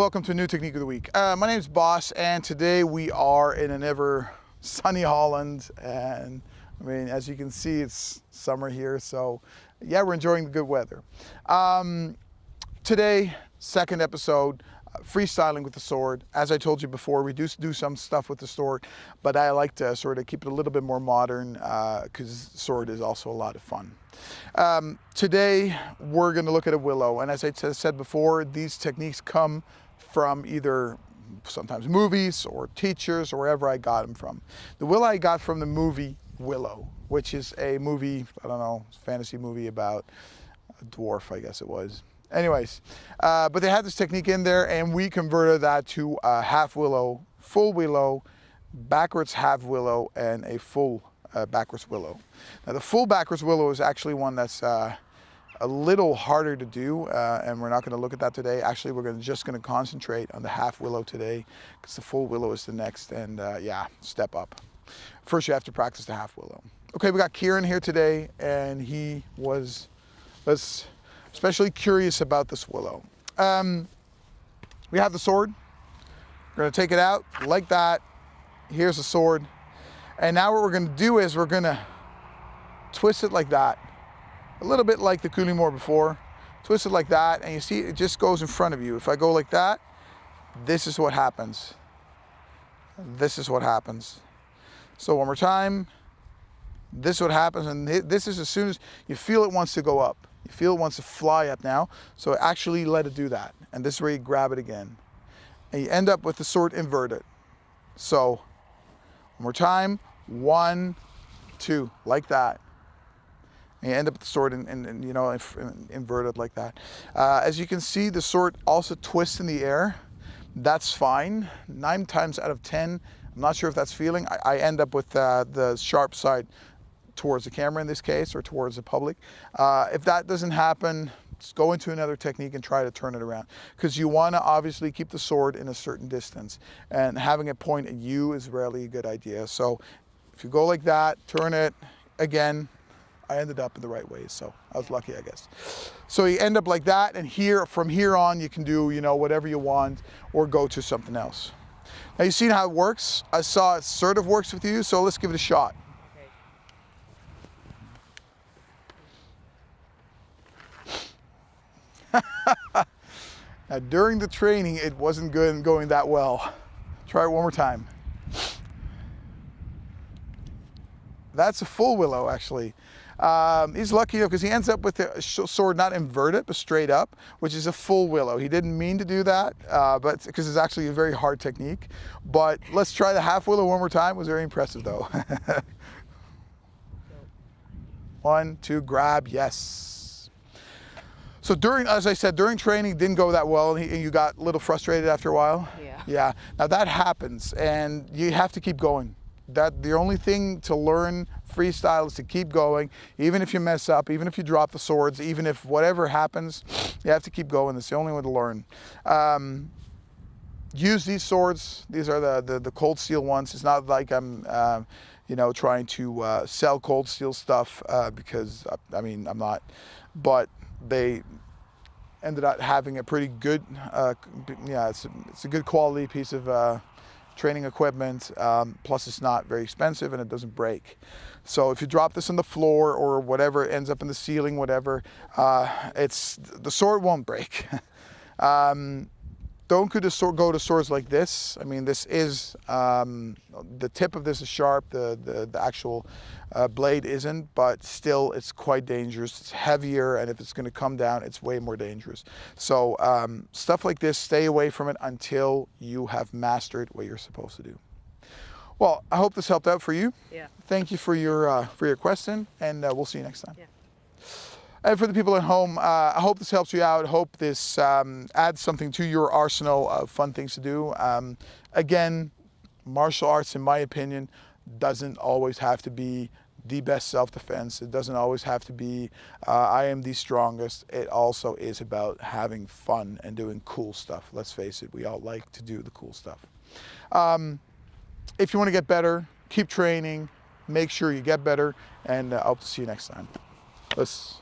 welcome to a new technique of the week. My name is Boss, and today we are in an ever sunny Holland, and I mean, as you can see, it's summer here, so yeah, we're enjoying the good weather. Today, second episode, freestyling with the sword. As I told you before, we do some stuff with the sword, but I like to sort of keep it a little bit more modern because sword is also a lot of fun. Today, we're going to look at a willow, and as I said before, these techniques come from either sometimes movies or teachers or wherever I got them from. The willow I got from the movie Willow, which is a movie, I don't know, fantasy movie about a dwarf, I guess it was. Anyways, but they had this technique in there, and we converted that to a half willow, full willow, backwards half willow, and a full backwards willow. Now the full backwards willow is actually one that's a little harder to do, and we're not going to look at that today. Actually, we're just going to concentrate on the half willow today, because the full willow is the next, and yeah, step up. First, you have to practice the half willow. Okay, we got Kieran here today, and he was especially curious about this willow. We have the sword. We're going to take it out like that. Here's the sword. And now what we're going to do is we're going to twist it like that. A little bit like the Coulis-Moore before. Twist it like that, and you see it just goes in front of you. If I go like that, this is what happens. This is what happens. So one more time. This is what happens, and this is as soon as you feel it wants to go up. You feel it wants to fly up now, so actually let it do that. And this is where you grab it again. And you end up with the sword inverted. So, one more time, 1, 2, like that. And you end up with the sword inverted like that. As you can see, the sword also twists in the air. That's fine. 9 times out of 10, I'm not sure if that's feeling. I end up with the sharp side towards the camera in this case, or towards the public. If that doesn't happen, just go into another technique and try to turn it around, because you want to obviously keep the sword in a certain distance, and having it point at you is rarely a good idea. So if you go like that, turn it again. I ended up in the right way, so I was lucky, I guess. So you end up like that, and from here on you can do whatever you want, or go to something else. Now you've seen how it works. I saw it sort of works with you, so let's give it a shot. Now, during the training, it wasn't good and going that well. Try it one more time. That's a full willow, actually. He's lucky because he ends up with the sword not inverted, but straight up, which is a full willow. He didn't mean to do that, but because it's actually a very hard technique. But let's try the half willow one more time. It was very impressive, though. 1, 2, grab, yes. So as I said, during training, it didn't go that well, and you got a little frustrated after a while? Yeah. Yeah. Now that happens, and you have to keep going. The only thing to learn freestyle is to keep going, even if you mess up, even if you drop the swords, even if whatever happens, you have to keep going. It's the only way to learn. Use these swords. These are the cold steel ones. It's not like I'm trying to sell cold steel stuff, because I mean, I'm not, but they ended up having a pretty good, it's a good quality piece of training equipment, plus it's not very expensive and it doesn't break. So if you drop this on the floor or whatever, it ends up in the ceiling, whatever, the sword won't break. Don't go to swords like this. I mean, this is, the tip of this is sharp, the actual blade isn't, but still it's quite dangerous. It's heavier, and if it's going to come down, it's way more dangerous. So stuff like this, stay away from it until you have mastered what you're supposed to do. Well, I hope this helped out for you. Yeah. Thank you for your question, and we'll see you next time. Yeah. And for the people at home, I hope this helps you out. I hope this adds something to your arsenal of fun things to do. Again, martial arts, in my opinion, doesn't always have to be the best self-defense. It doesn't always have to be, I am the strongest. It also is about having fun and doing cool stuff. Let's face it, we all like to do the cool stuff. If you want to get better, keep training, make sure you get better, and I hope to see you next time. Let's